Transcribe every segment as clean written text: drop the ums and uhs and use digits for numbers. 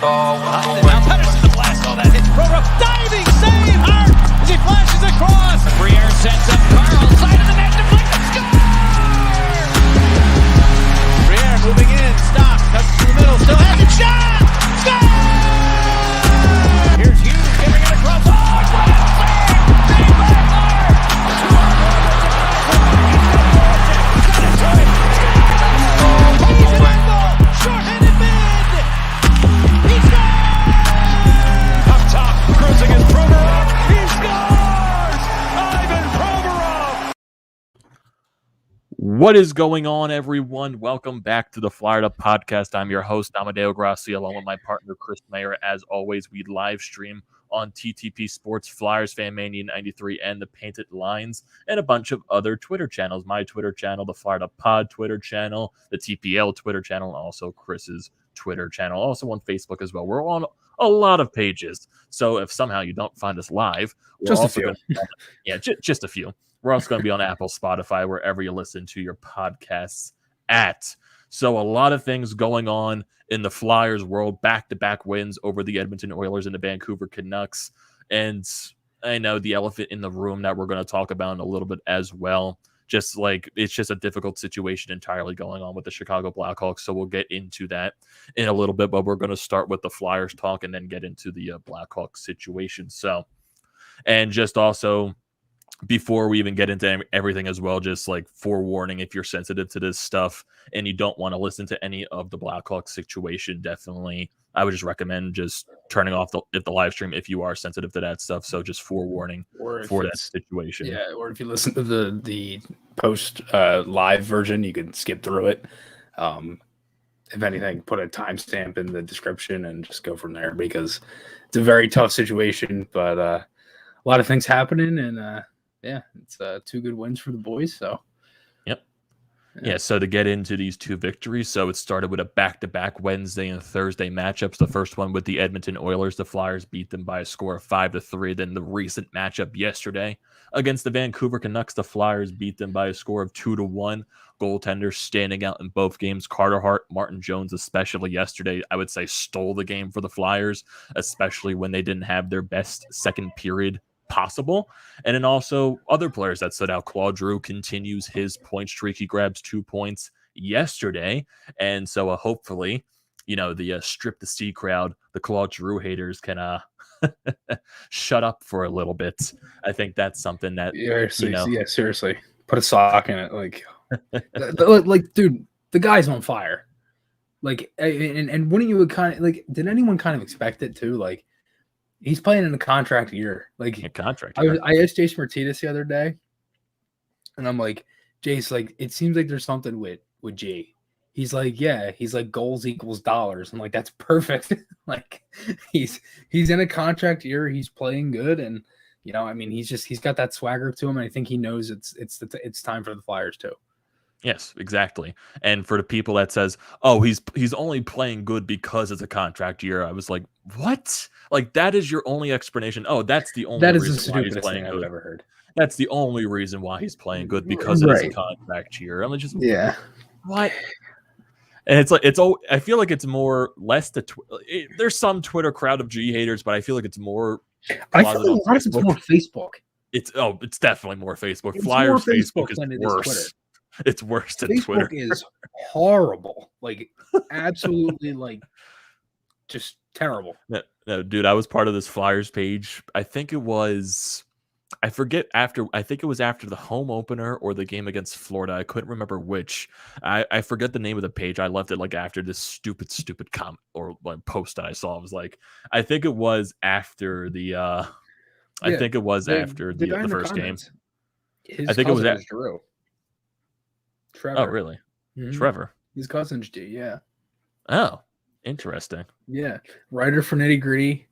Now Pedersen to blast all that. Hits Provo. Diving save. Hart as he flashes across. Briere sends up Carl. Side of the net. Deflected. Score! Briere moving in. Stops. Cuts to the middle. Still has it. Shot! Score! Here's Hughes giving it across. Oh, grand save! Save by Hart! He's an angle. Short-handed mid. He scores! Up top, cruising is Provorov. He scores! Ivan Provorov! What is going on, everyone? Welcome back to the Flyer Up Podcast. I'm your host, Amedeo and Grassia, along with my partner, Chris Maher. As always, we live stream on TTP Sports, Flyers Fan Mania 93, and the Painted Lines, and a bunch of other Twitter channels. My Twitter channel, the Flyer Up Pod Twitter channel, the TPL Twitter channel, and also Chris's Twitter channel. Also on Facebook as well. We're on a lot of pages. So if somehow you don't find us live, just a few. Just a few. We're also going to be on Apple, Spotify, wherever you listen to your podcasts at. So a lot of things going on in the Flyers world, back-to-back wins over the Edmonton Oilers and the Vancouver Canucks. And I know the elephant in the room that we're going to talk about in a little bit as well. Just like it's just a difficult situation entirely going on with the Chicago Blackhawks. So we'll get into that in a little bit, but we're going to start with the Flyers talk and then get into the Blackhawks situation. So, and just also, before we even get into everything as well, just like forewarning, if you're sensitive to this stuff and you don't want to listen to any of the Blackhawks situation, definitely I would just recommend just turning off the live stream if you are sensitive to that stuff. So just forewarning for that situation. Yeah, or if you listen to the post live version, you can skip through it. If anything, put a timestamp in the description and just go from there, because it's a very tough situation, but a lot of things happening, and yeah, it's 2 good wins for the boys. So, yep. Yeah, so to get into these 2 victories, so it started with a back-to-back Wednesday and Thursday matchups. The first one with the Edmonton Oilers, the Flyers beat them by a score of 5-3. Then the recent matchup yesterday against the Vancouver Canucks, the Flyers beat them by a score of 2-1. Goaltenders standing out in both games. Carter Hart, Martin Jones, especially yesterday, I would say stole the game for the Flyers, especially when they didn't have their best second period possible. And then also other players that stood out. Claude Giroux continues his point streak. He grabs 2 points yesterday, and so hopefully, you know, the Strip the Sea crowd, the Claude Giroux haters, can shut up for a little bit. I think that's something that seriously, put a sock in it. Like, like, dude, the guy's on fire. Like, and wouldn't you kind of like? Did anyone kind of expect it too? Like, he's playing in a contract year. Like a contract year. I asked Jason Martinez the other day, and I'm like, Jace, like, it seems like there's something with G. He's like, yeah, he's like goals equals dollars. I'm like, that's perfect. Like, he's in a contract year. He's playing good, and you know, I mean, he's got that swagger to him, and I think he knows it's time for the Flyers too. Yes, exactly. And for the people that says, oh, he's only playing good because it's a contract year, I was like, what? Like, that is your only explanation? Oh, that's the only reason why he's playing good. I've ever heard. That's the only reason why he's playing good, because it's a contract year. I'm just, yeah. What? And it's like, I feel like it's more less there's some Twitter crowd of G haters, but I feel like it's more. I feel like a lot of it's more Facebook. It's definitely more Facebook. It's Flyers more Facebook is worse. Twitter. It's worse than Facebook Twitter. Is horrible. Like, absolutely, like, just terrible. No, dude, I was part of this Flyers page. I think it was after the home opener or the game against Florida. I couldn't remember which. I forget the name of the page. I left it like after this stupid comment or like post that I saw. I was like, I think it was after the the first game. I think it was at Drew. Trevor. Oh, really? Mm-hmm. Trevor. His cousin's G, yeah. Oh, interesting. Yeah. Writer for Nitty Gritty.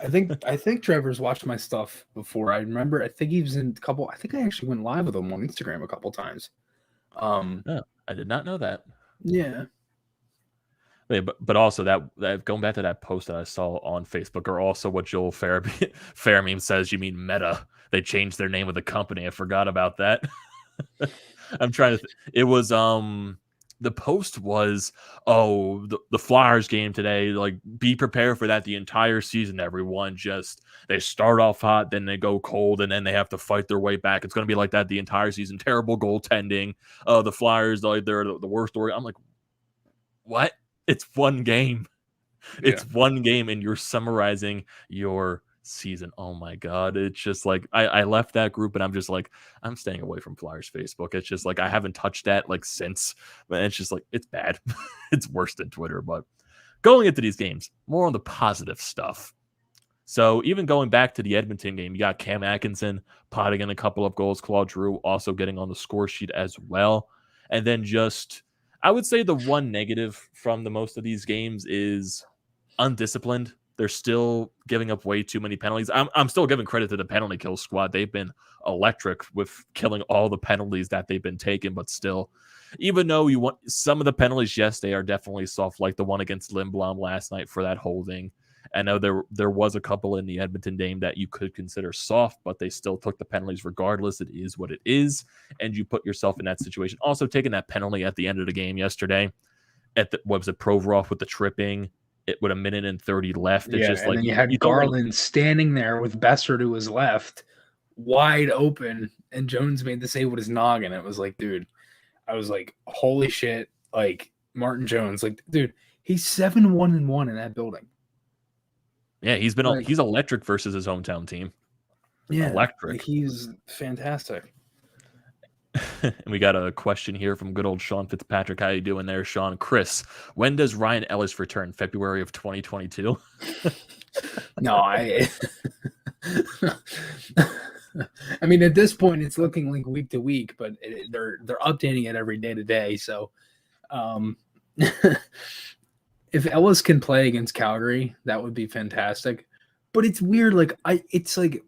I think Trevor's watched my stuff before. I remember, I think he was in a couple. I think I actually went live with him on Instagram a couple times. Oh, I did not know that. Yeah. But also that going back to that post that I saw on Facebook, or also what Joel Fairmeme says, you mean Meta. They changed their name of the company. I forgot about that. I'm trying to it was the post was, oh, the Flyers game today, like, be prepared for that the entire season, everyone. Just, they start off hot, then they go cold, and then they have to fight their way back. It's going to be like that the entire season. Terrible goaltending. The Flyers, like, they're the worst story. I'm like, what? It's one game. It's one game, and you're summarizing your season. Oh my God. It's just like, I left that group, and I'm just like, I'm staying away from Flyers Facebook. It's just like, I haven't touched that like since, but it's just like, it's bad. It's worse than Twitter. But going into these games, more on the positive stuff. So even going back to the Edmonton game, you got Cam Atkinson potting in a couple of goals, Claude Giroux also getting on the score sheet as well. And then just, I would say the one negative from the most of these games is undisciplined. They're still giving up way too many penalties. I'm still giving credit to the penalty kill squad. They've been electric with killing all the penalties that they've been taking, but still, even though you want some of the penalties, yes, they are definitely soft, like the one against Lindblom last night for that holding. I know there was a couple in the Edmonton game that you could consider soft, but they still took the penalties regardless. It is what it is, and you put yourself in that situation. Also, taking that penalty at the end of the game yesterday, what was it, Provorov with the tripping, it with a minute and 30 left. It's just and like, then you had Garland standing there with Besser to his left, wide open, and Jones made the save with his noggin. It was like, dude, I was like, holy shit, like Martin Jones, like, dude, he's 7-1-1 in that building. Yeah, he's electric versus his hometown team. Yeah, electric. He's fantastic. And we got a question here from good old Sean Fitzpatrick. How you doing there, Sean? Chris, when does Ryan Ellis return? February of 2022? No, I mean, at this point, it's looking like week to week, but they're updating it every day to day. So, if Ellis can play against Calgary, that would be fantastic. But it's weird. It's like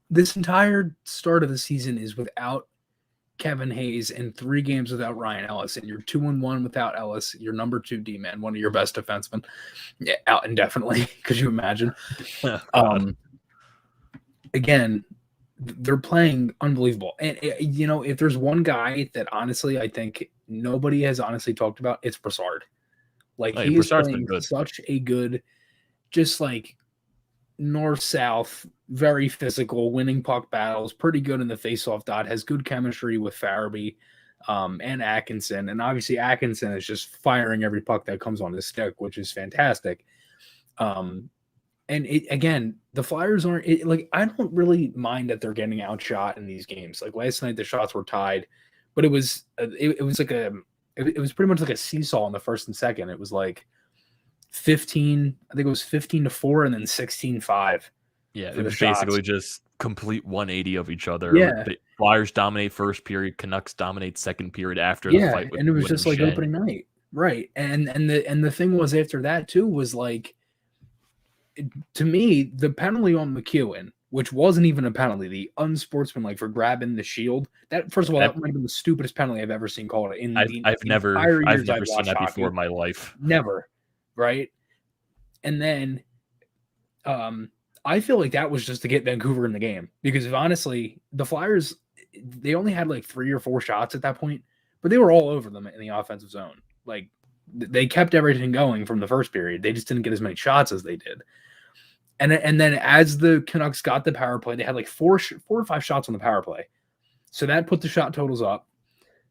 this entire start of the season is without Kevin Hayes and 3 games without Ryan Ellis, and you're 2-1 without Ellis, your number 2 D-man, one of your best defensemen, out indefinitely. Could you imagine? Again, they're playing unbelievable. And, if there's one guy that honestly I think nobody has honestly talked about, it's Brassard. Like, he's playing such a good, just like north-south, very physical, winning puck battles, pretty good in the face-off dot, has good chemistry with Farabee and Atkinson. And obviously Atkinson is just firing every puck that comes on his stick, which is fantastic. And again, the Flyers aren't I don't really mind that they're getting outshot in these games. Like last night, the shots were tied, but it was pretty much like a seesaw in the first and second. It was like 15, I think it was 15-4 and then 16-5. Yeah, it was basically just complete 180 of each other. Yeah. The Flyers dominate first period, Canucks dominate second period after the fight. And it was just like opening night. Right. And the thing was after that too was like, to me, the penalty on McEwen, which wasn't even a penalty, the unsportsmanlike for grabbing the shield. That, first of all, that might have been the stupidest penalty I've ever seen called. I've never seen that before in my life. Never. Right. And then I feel like that was just to get Vancouver in the game, because if honestly, the Flyers, they only had like 3 or 4 shots at that point, but they were all over them in the offensive zone. Like, they kept everything going from the first period. They just didn't get as many shots as they did. And then as the Canucks got the power play, they had like 4 or 5 shots on the power play. So that put the shot totals up.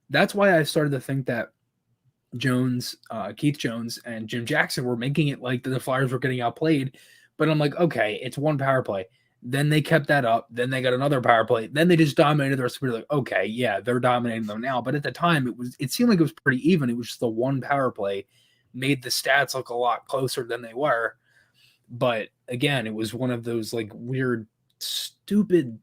That's why I started to think that Keith Jones and Jim Jackson were making it like the Flyers were getting outplayed. But I'm like, okay, it's 1 power play. Then they kept that up. Then they got another power play. Then they just dominated the rest of it. Like, okay, yeah, they're dominating them now. But at the time, it seemed like it was pretty even. It was just the 1 power play made the stats look a lot closer than they were. But again, it was one of those like weird, stupid.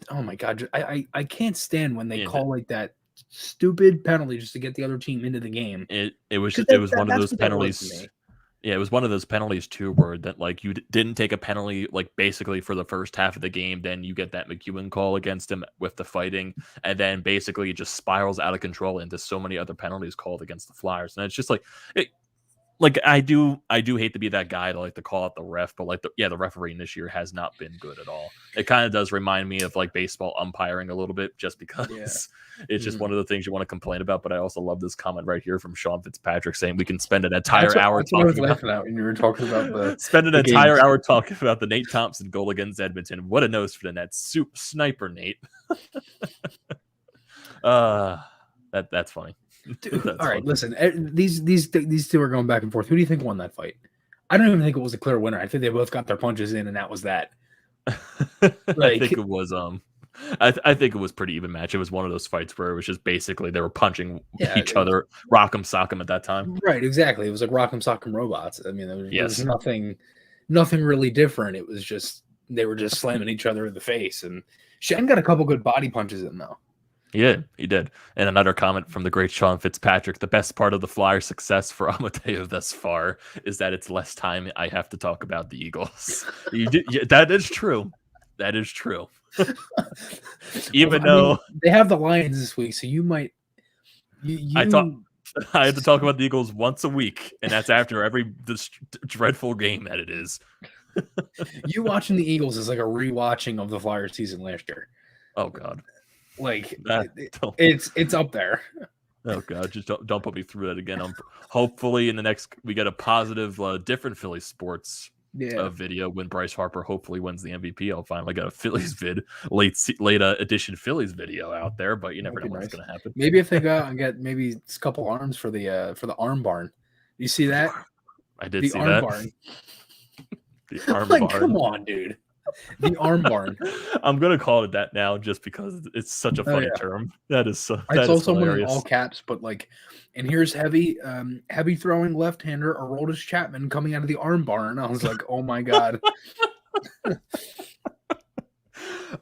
Oh my God, I can't stand when they call like that stupid penalty just to get the other team into the game. It was one of those penalties. Yeah, it was one of those penalties too, where that like you didn't take a penalty like basically for the first half of the game, then you get that McEwen call against him with the fighting, and then basically it just spirals out of control into so many other penalties called against the Flyers, and it's just like like I do hate to be that guy to like to call out the ref, but like the refereeing this year has not been good at all. It kind of does remind me of like baseball umpiring a little bit, just because it's just one of the things you want to complain about. But I also love this comment right here from Sean Fitzpatrick saying we can spend an entire hour talking about when you were talking about the spend an entire hour talking about the Nate Thompson goal against Edmonton. What a nose for the net, soup sniper Nate. That's funny. Dude, all right, listen. These two are going back and forth. Who do you think won that fight? I don't even think it was a clear winner. I think they both got their punches in, and that was that. I think it was I think it was pretty even match. It was one of those fights where it was just basically they were punching each other, rock 'em, sock 'em at that time. Right, exactly. It was like rock 'em, sock 'em robots. I mean, there was nothing really different. It was just they were just slamming each other in the face. And Shen got a couple good body punches in though. He did. And another comment from the great Sean Fitzpatrick: the best part of the Flyers' success for Amedeo thus far is that it's less time I have to talk about the Eagles. That is true. That is true. Even though they have the Lions this week, so you might. I have to talk about the Eagles once a week, and that's after every dreadful game that it is. You watching the Eagles is like a rewatching of the Flyers season last year. Oh God. Like it's up there. Oh God, just don't put me through that again. Hopefully in the next we get a positive, different Phillies sports video when Bryce Harper hopefully wins the MVP. I'll finally get a Phillies late edition Phillies video out there, but you never know what's going to happen. Maybe if they go out and get maybe a couple arms for the arm barn. You see that? I did see that. Barn. The arm barn. Come on, dude. The arm barn. I'm gonna call it that now, just because it's such a funny term. That is so. I saw someone in all caps, but like, and here's heavy throwing left-hander Aroldis Chapman coming out of the arm barn. I was like, oh my God.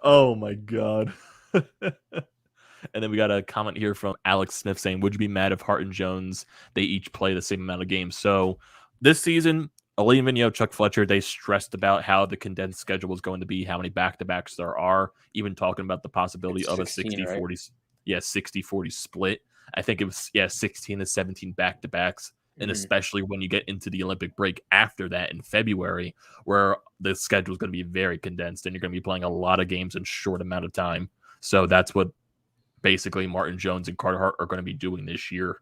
Oh my God. And then we got a comment here from Alex Smith saying, "Would you be mad if Hart and Jones they each play the same amount of games?" So this season, Elaine Vigneault, Chuck Fletcher, they stressed about how the condensed schedule was going to be, how many back-to-backs there are, even talking about the possibility of 16, a 60-40, right? 60-40 split. I think it was 16 to 17 back-to-backs, and especially when you get into the Olympic break after that in February, where the schedule is going to be very condensed, and you're going to be playing a lot of games in a short amount of time. So that's what basically Martin Jones and Carter Hart are going to be doing this year.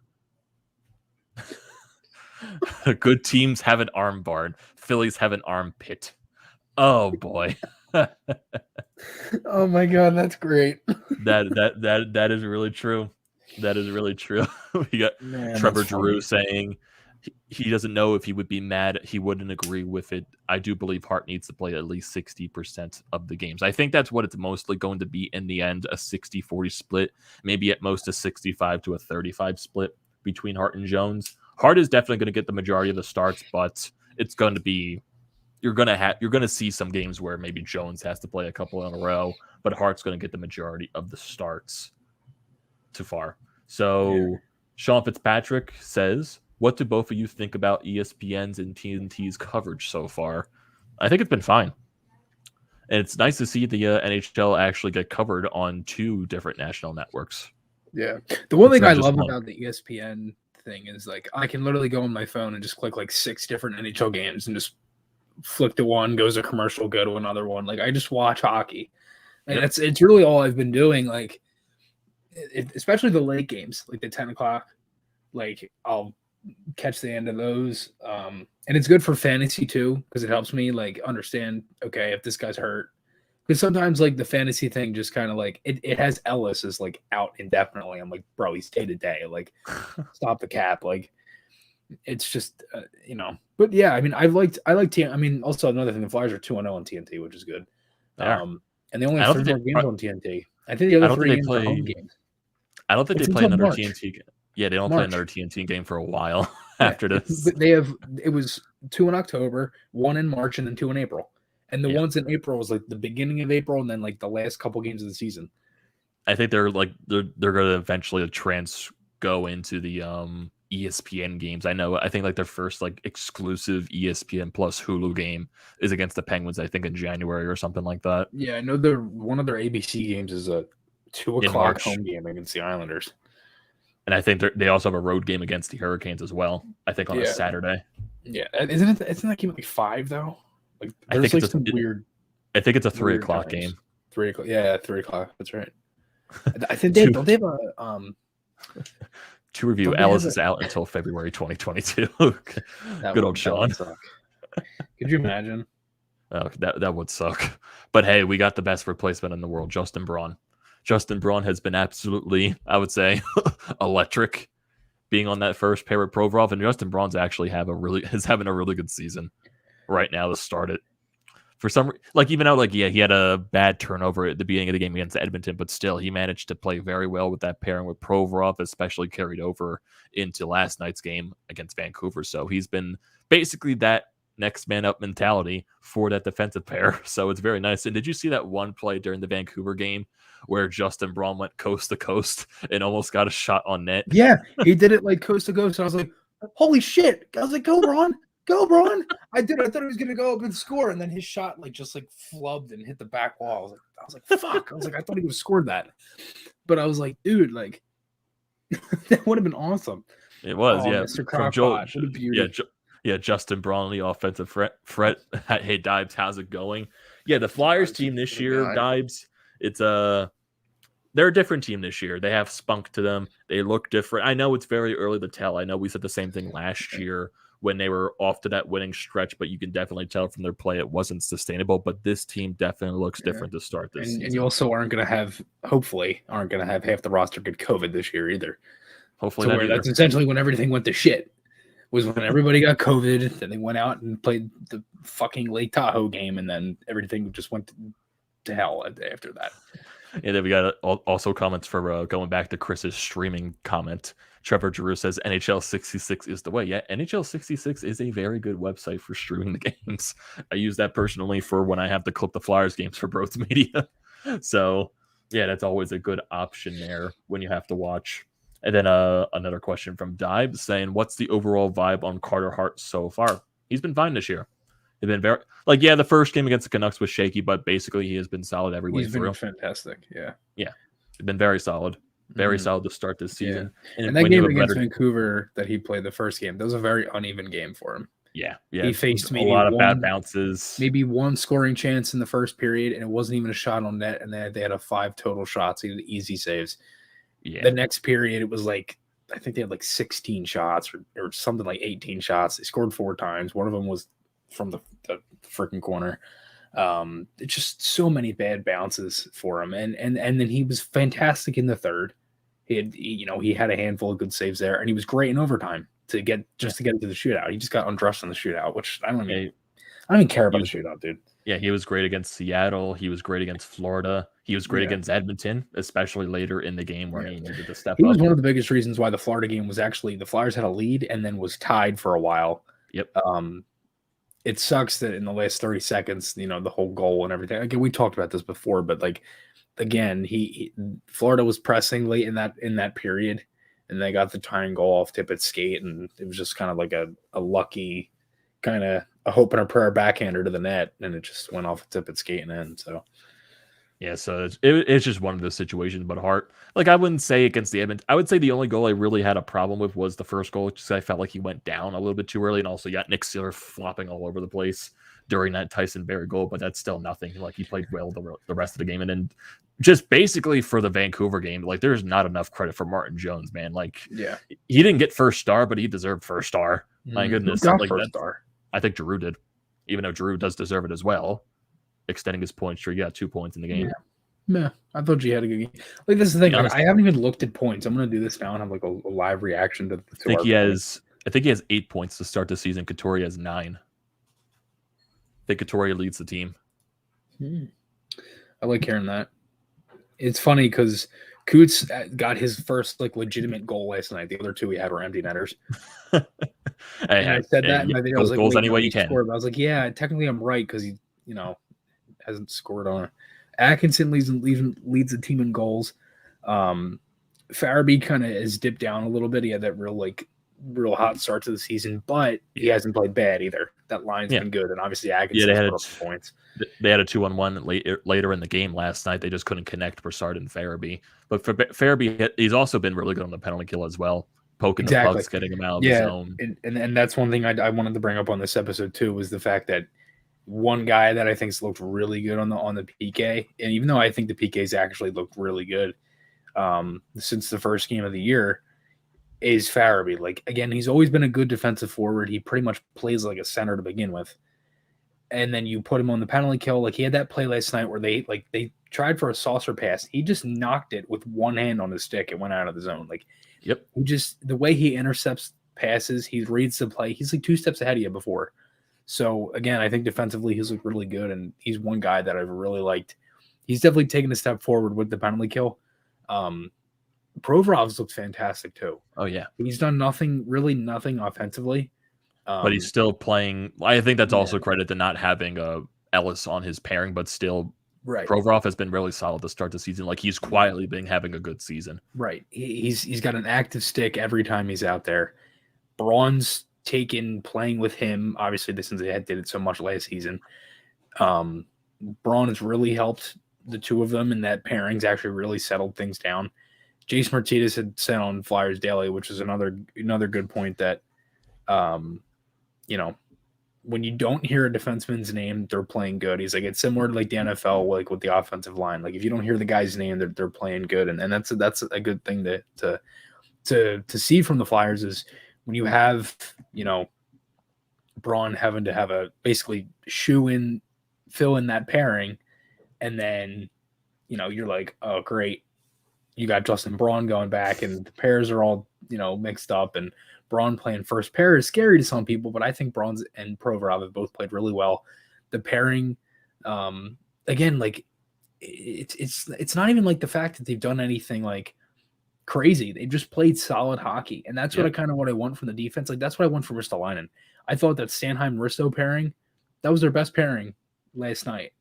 Good teams have an arm barn. Phillies have an armpit. Oh boy. Oh my God, that's great. That is really true. That is really true. We got Trevor Drew saying he doesn't know if he would be mad. He wouldn't agree with it. I do believe Hart needs to play at least 60% of the games. I think that's what it's mostly going to be in the end, a 60-40 split, maybe at most a 65 to a 35 split between Hart and Jones. Hart is definitely going to get the majority of the starts, but it's going to be you're going to see some games where maybe Jones has to play a couple in a row, but Hart's going to get the majority of the starts too far. So Sean Fitzpatrick says, "What do both of you think about ESPN's and TNT's coverage so far?" I think it's been fine. And it's nice to see the NHL actually get covered on 2 different national networks. Yeah. The one thing I love about the ESPN thing is like I can literally go on my phone and just click like 6 different NHL games and just flick to one, goes a commercial, go to another one. Like I just watch hockey, and it's really all I've been doing. Like especially the late games, like the 10 o'clock, like I'll catch the end of those. And it's good for fantasy too, because it helps me like understand, okay, if this guy's hurt. Because sometimes like the fantasy thing just kind of like it has Ellis is like out indefinitely. I'm like, bro, he's day to day. Like, stop the cap. Like, it's just But yeah, I mean, I like TNT. I mean, also another thing, the Flyers are 2-0 on TNT, which is good. And they only have 3 more games on TNT. I think the other 3 games are home games. I don't think they play another TNT game. Yeah, they don't play another TNT game for a while after this. But it was 2 in October, 1 in March, and then 2 in April. And the ones in April was like the beginning of April, and then like the last couple games of the season. I think they're going to eventually go into the ESPN games. I think like their first like exclusive ESPN plus Hulu game is against the Penguins. I think in January or something like that. Yeah, I know one of their ABC games is a 2 o'clock home game against the Islanders. And I think they also have a road game against the Hurricanes as well. I think on a Saturday. Yeah, isn't that game like 5 though? Like I think it's weird. I think it's a 3 o'clock game. 3 o'clock. Yeah, 3 o'clock. That's right. I think they have a To review, Ellis is out until February 2022. Good old Sean. Could you imagine? Oh, that would suck. But hey, we got the best replacement in the world, Justin Braun. Justin Braun has been absolutely, I would say, electric being on that first pair with Provorov, and Justin Braun's actually is having a really good season right now to start it. For some, even though he had a bad turnover at the beginning of the game against Edmonton, but still he managed to play very well with that pairing with Provorov, especially carried over into last night's game against Vancouver. So he's been basically that next man up mentality for that defensive pair. So it's very nice. And did you see that one play during the Vancouver game where Justin Braun went coast to coast and almost got a shot on net? Yeah, he did it like coast to coast. And I was like, holy shit. I was like, go, Braun. Go, Braun. I thought he was going to go up and score. And then his shot just flubbed and hit the back wall. I was like, fuck. I was like, I thought he would have scored that. But I was like, dude, that would have been awesome. It was, yeah. Mr. Crockpot, what a beauty. Yeah, Justin Braun, the offensive threat. Hey, Dibes, how's it going? Yeah, the Flyers team this year, Dibes, they're a different team this year. They have spunk to them. They look different. I know it's very early to tell. I know we said the same thing last year when they were off to that winning stretch, but you can definitely tell from their play it wasn't sustainable. But this team definitely looks different to start this season. And you also hopefully aren't going to have half the roster get COVID this year either. Hopefully that's essentially when everything went to shit. Was when everybody got COVID, then they went out and played the fucking Lake Tahoe game, and then everything just went to hell after that. And then we got also comments for going back to Chris's streaming comment. Trevor Giroux says NHL 66 is the way. Yeah, NHL 66 is a very good website for streaming the games. I use that personally for when I have to clip the Flyers games for Bros Media. So, yeah, that's always a good option there when you have to watch. And then another question from Dibe saying, what's the overall vibe on Carter Hart so far? He's been fine this year. He's been very, the first game against the Canucks was shaky, but basically he has been solid every way through. He's been fantastic, yeah. Yeah, he's been very solid. Very solid to start this season. Yeah. And that game against Vancouver that he played the first game, that was a very uneven game for him. Yeah. He faced a lot of bad bounces. Maybe one scoring chance in the first period, and it wasn't even a shot on net, and they had 5 total shots. He had easy saves. Yeah. The next period, it was I think they had 16 shots or something, 18 shots. They scored 4 times. One of them was from the freaking corner. It's just so many bad bounces for him. And then he was fantastic in the third. He had a handful of good saves there, and he was great in overtime to get into the shootout. He just got undressed in the shootout, which I don't even care about the shootout, dude. Yeah, he was great against Seattle. He was great against Florida. He was great against Edmonton, especially later in the game where he needed to step up. He was one of the biggest reasons why the Florida game was actually the Flyers had a lead and then was tied for a while. Yep. It sucks that in the last 30 seconds, the whole goal and everything. Again, we talked about this before, but again, Florida was pressing late in that period, and they got the tying goal off Tippett's skate, and it was just kind of a lucky kind of a hope and a prayer backhander to the net, and it just went off Tippett's skate and in. So yeah, so it's just one of those situations. But Hart, I wouldn't say against the Edmonton. I would say the only goal I really had a problem with was the first goal, just I felt like he went down a little bit too early, and also got Nick Seeler flopping all over the place during that Tyson Barrie goal. But that's still nothing. He played well the rest of the game, and then just basically for the Vancouver game, there's not enough credit for Martin Jones, man. He didn't get first star, but he deserved first star. My goodness, first star. I think Giroux did, even though Giroux does deserve it as well. Extending his point streak, 2 points in the game. Yeah, I thought you had a good game. This is the thing. I haven't even looked at points. I'm going to do this now and have a live reaction to. I think he has 8 points to start the season. Couturier has 9. I think Couturier leads the team. I like hearing that. It's funny because Coots got his first legitimate goal last night. The other 2 he had were empty netters. I said that in my video. I was goals any way you can. Scored. I was like, yeah, technically I'm right because he, hasn't scored on it. Atkinson leads the team in goals. Farabee kind of has dipped down a little bit. He had that real real hot start to the season, but he hasn't played bad either. That line's been good, and obviously Atkinson's put up points. They had a 2-on-1 later in the game last night. They just couldn't connect Broussard and Farabee. But for Farabee, he's also been really good on the penalty kill as well, poking the pucks, getting him out of the zone. And that's one thing I wanted to bring up on this episode too, was the fact that one guy that I think's looked really good on the PK, and even though I think the PK's actually looked really good since the first game of the year, is Farabee. Like, again, he's always been a good defensive forward. He pretty much plays like a center to begin with. And then you put him on the penalty kill. Like, he had that play last night where they tried for a saucer pass. He just knocked it with one hand on his stick. It went out of the zone. Like, the way he intercepts passes, he reads the play. He's like 2 steps ahead of you before. So, again, I think defensively he's looked really good, and he's one guy that I've really liked. He's definitely taken a step forward with the penalty kill. Provorov's looked fantastic too. Oh, yeah. He's done nothing offensively. But he's still playing. I think that's also credit to not having Ellis on his pairing, but still, Provorov has been really solid to start the season. Like, he's quietly been having a good season. Right. He's got an active stick every time he's out there. Braun's playing with him, obviously, since they did it so much last season. Braun has really helped the two of them, and that pairing's actually really settled things down. Jace Martinez had said on Flyers Daily, which is another good point, that when you don't hear a defenseman's name, they're playing good. He's like, it's similar to like the NFL, like with the offensive line. Like, if you don't hear the guy's name, they're playing good, and that's a good thing to see from the Flyers, is when you have Braun having to have a basically fill in that pairing, and then you're like, oh great, you got Justin Braun going back, and the pairs are all mixed up, and Braun playing first pair is scary to some people, but I think Braun and Provorov have both played really well. The pairing, again, like it's not even like the fact that they've done anything like crazy. They've just played solid hockey, and that's what I want from the defense. Like, that's what I want from Ristolainen. I thought that Sanheim-Risto pairing, that was their best pairing last night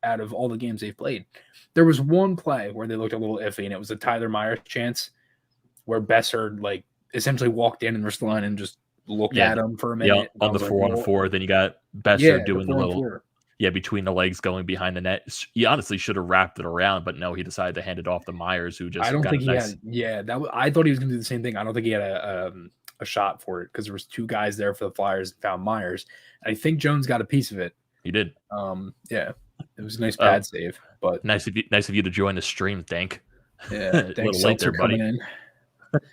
out of all the games they've played. There was one play where they looked a little iffy, and it was a Tyler Myers chance where Besser like essentially walked in and Ristolainen just looked at him for a minute. Yeah, on the 4-on-4. Then you got Besser doing the little between the legs going behind the net. He honestly should have wrapped it around, but no, he decided to hand it off to Myers, who just I thought he was going to do the same thing. I don't think he had a shot for it, because there was 2 guys there for the Flyers and found Myers. And I think Jones got a piece of it. He did. It was a nice pad save, but nice of you to join the stream. Thank. Yeah, thanks. Late there, buddy.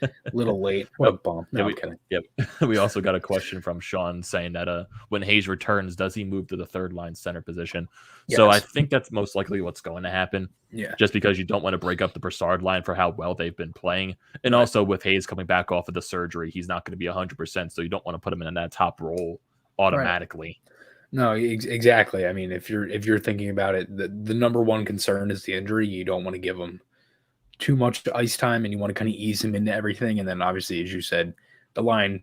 A little late. What a bump. No, I'm kidding. Yep. We also got a question from Sean saying that when Hayes returns, does he move to the third line center position? Yes. So I think that's most likely what's going to happen. Yeah. Just because you don't want to break up the Broussard line for how well they've been playing. And also with Hayes coming back off of the surgery, he's not going to be 100%. So you don't want to put him in that top role automatically. Right. No, exactly. I mean, if you're thinking about it, the number one concern is the injury. You don't want to give him too much ice time, and you want to kind of ease him into everything. And then obviously, as you said, the line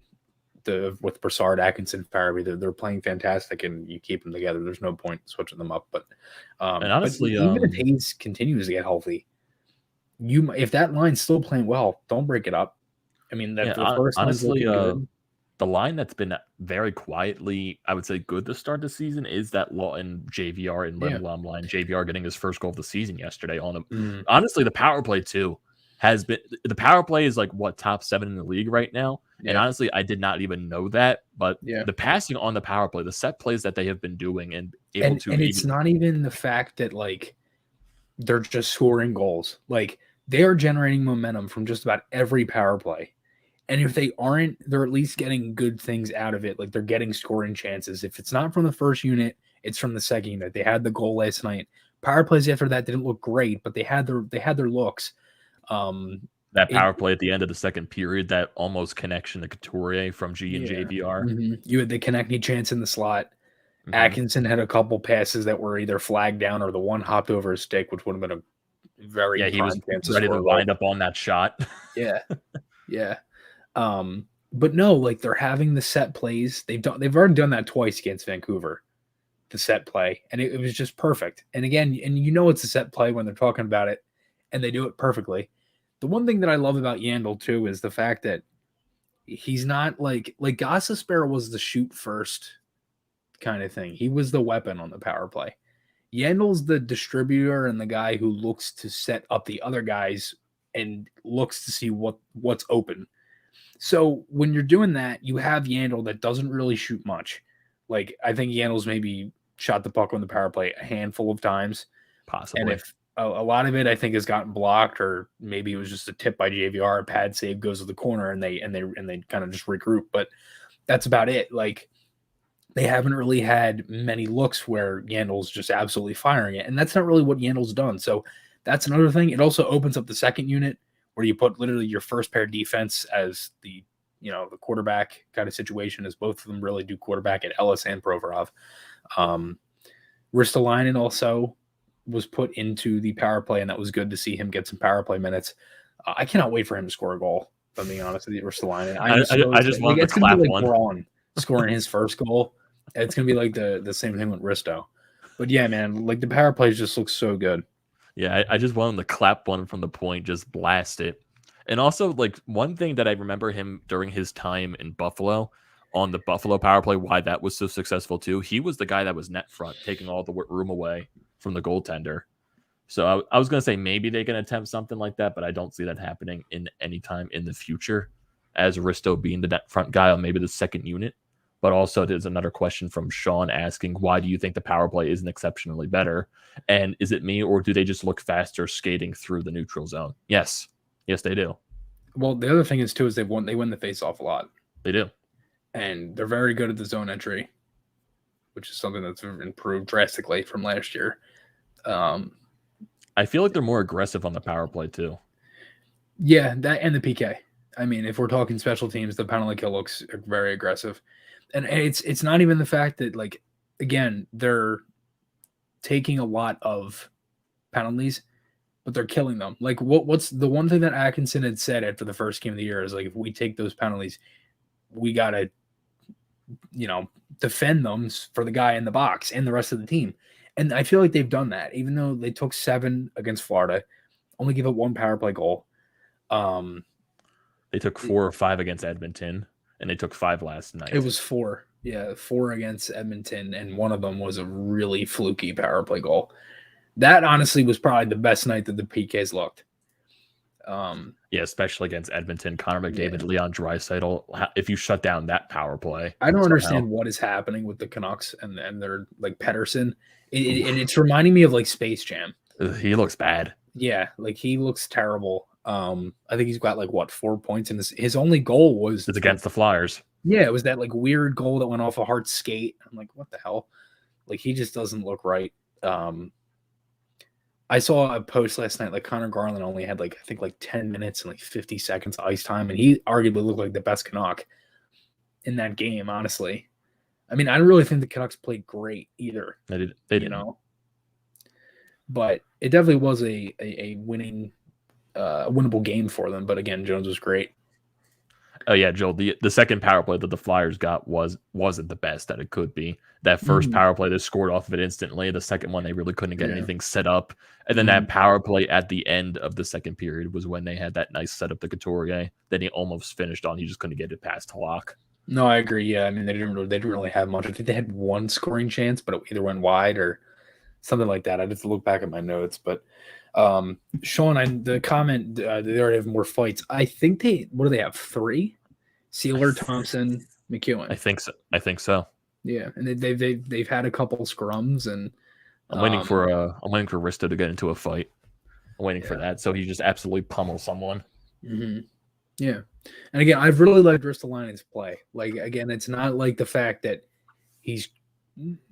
with Broussard, Atkinson, Farabee, they're playing fantastic, and you keep them together. There's no point switching them up. But and honestly, even if Hayes continues to get healthy, if that line's still playing well, don't break it up. I mean, honestly, the line that's been very quietly, I would say, good to start the season is that Lawton, JVR, and Lindblom line. JVR getting his first goal of the season yesterday on him. Honestly, the power play too has been. The power play is like top 7 in the league right now. Yeah. And honestly, I did not even know that. But the passing on the power play, the set plays that they have been doing, and it's not even the fact that like they're just scoring goals. Like, they are generating momentum from just about every power play. And if they aren't, they're at least getting good things out of it. Like, they're getting scoring chances. If it's not from the first unit, it's from the second unit. They had the goal last night. Power plays after that didn't look great, but they had their looks. That power play at the end of the second period, that almost connection to Couturier from G and JVR. Mm-hmm. You had the Konechny chance in the slot. Mm-hmm. Atkinson had a couple passes that were either flagged down or the one hopped over his stick, which would have been a very he was ready to wind up on that shot. Yeah. But no, like, they're having the set plays. They've already done that twice against Vancouver, the set play, and it was just perfect. And again, it's a set play when they're talking about it, and they do it perfectly. The one thing that I love about Yandel too is the fact that he's not like Gossespierre was the shoot first kind of thing. He was the weapon on the power play. Yandel's the distributor and the guy who looks to set up the other guys and looks to see what's open. So when you're doing that, you have Yandel that doesn't really shoot much. Like, I think Yandel's maybe shot the puck on the power play a handful of times. Possibly. And if a lot of it, I think, has gotten blocked, or maybe it was just a tip by JVR, a pad save goes to the corner, and they kind of just regroup. But that's about it. Like, they haven't really had many looks where Yandel's just absolutely firing it, and that's not really what Yandel's done. So that's another thing. It also opens up the second unit where you put literally your first pair defense as the quarterback kind of situation, as both of them really do quarterback at Ellis and Provorov. Ristolainen also was put into the power play, and that was good to see him get some power play minutes. I cannot wait for him to score a goal, if I'm being honest with you, Ristolainen. I just want to clap one. Braun scoring his first goal. It's going to be like the same thing with Risto. But yeah, man, like the power plays just look so good. Yeah, I just want him to clap one from the point, just blast it. And also, like, one thing that I remember him during his time in Buffalo, on the Buffalo power play, why that was so successful too, he was the guy that was net front, taking all the room away from the goaltender. So I was going to say maybe they can attempt something like that, but I don't see that happening in any time in the future, as Risto being the net front guy on maybe the second unit. But also, there's another question from Sean asking, why do you think the power play isn't exceptionally better? And is it me, or do they just look faster skating through the neutral zone? Yes, they do. Well, the other thing is, too, is they win the face-off a lot. They do. And they're very good at the zone entry, which is something that's improved drastically from last year. I feel like they're more aggressive on the power play, too. Yeah, that and the PK. I mean, if we're talking special teams, the penalty kill looks very aggressive. And it's not even the fact that, like, again, they're taking a lot of penalties, but they're killing them. Like, what's the one thing that Atkinson had said after the first game of the year is, like, if we take those penalties, we got to, defend them for the guy in the box and the rest of the team. And I feel like they've done that, even though they took 7 against Florida, only give up 1 power play goal. They took 4 or 5 against Edmonton, and they took 5 last night. It was 4. Yeah, 4 against Edmonton, and one of them was a really fluky power play goal. That honestly was probably the best night that the PKs looked. Yeah, especially against Edmonton, Connor McDavid, Leon Draisaitl. If you shut down that power play, I don't understand what is happening with the Canucks and they're like Pettersson. It's reminding me of like Space Jam. He looks bad. Yeah, like he looks terrible. I think he's got 4 points, and his only goal was against the Flyers. Yeah, it was that like weird goal that went off a Hart skate. I'm like, what the hell? Like he just doesn't look right. I saw a post last night, like Connor Garland only had I think 10 minutes and 50 seconds ice time, and he arguably looked like the best Canuck in that game, honestly. I mean, I don't really think the Canucks played great either. They did. But it definitely was a winnable game for them. But again, Jones was great. Oh yeah, Joel. The second power play that the Flyers got wasn't the best that it could be. That first power play, they scored off of it instantly. The second one, they really couldn't get anything set up. And then that power play at the end of the second period was when they had that nice setup to Couturier that he almost finished on. He just couldn't get it past Halak. No, I agree. Yeah, I mean they didn't really have much. I think they had one scoring chance, but it either went wide or something like that. I'd have to look back at my notes, but. Sean, the comment they already have more fights. I think what do they have? 3? Sealer, Thompson, McEwen. I think so. Yeah, and they've had a couple scrums, and I'm waiting for Risto to get into a fight. I'm waiting for that, so he just absolutely pummels someone. Mm-hmm. Yeah, and again, I've really liked Ristolainen's play. Like again, it's not like the fact that he's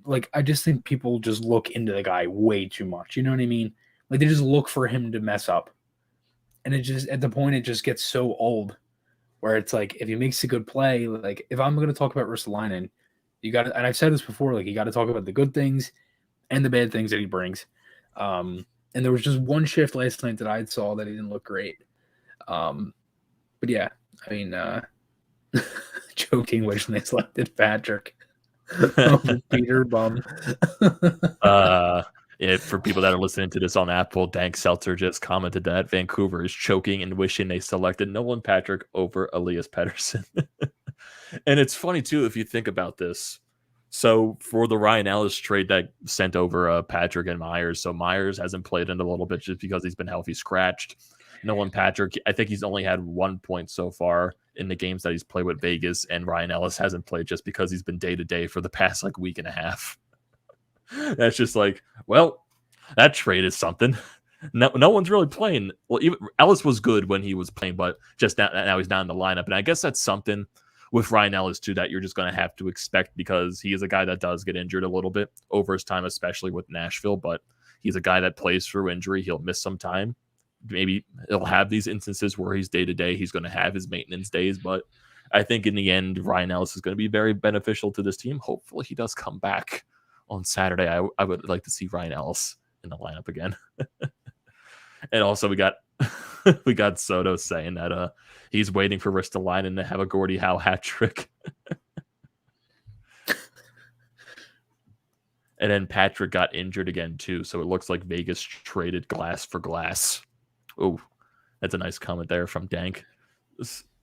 like. I just think people just look into the guy way too much. You know what I mean? Like they just look for him to mess up. And it just at the point it just gets so old where it's like if he makes a good play, like if I'm gonna talk about Ristolainen, you gotta, and I've said this before, like you gotta talk about the good things and the bad things that he brings. And there was just one shift last night that I saw that he didn't look great. But yeah, I mean joking which they selected Patrick. Peter bum. If for people that are listening to this on Apple, Dank Seltzer just commented that Vancouver is choking and wishing they selected Nolan Patrick over Elias Pettersson. And it's funny too if you think about this. So for the Ryan Ellis trade that sent over Patrick and Myers, so Myers hasn't played in a little bit just because he's been healthy scratched. Nolan Patrick, I think he's only had 1 point so far in the games that he's played with Vegas, and Ryan Ellis hasn't played just because he's been day to day for the past like week and a half. That's just like, well, that trade is something. No one's really playing. Well, even Ellis was good when he was playing, but just now he's not in the lineup. And I guess that's something with Ryan Ellis too that you're just going to have to expect because he is a guy that does get injured a little bit over his time, especially with Nashville. But he's a guy that plays through injury. He'll miss some time. Maybe he'll have these instances where he's day to day. He's going to have his maintenance days, but I think in the end, Ryan Ellis is going to be very beneficial to this team. Hopefully, he does come back on Saturday. I would like to see Ryan Ellis in the lineup again. And also, we got Soto saying that he's waiting for Ristolainen to have a Gordie Howe hat trick. And then Patrick got injured again too, so it looks like Vegas traded glass for glass. Oh, that's a nice comment there from Dank.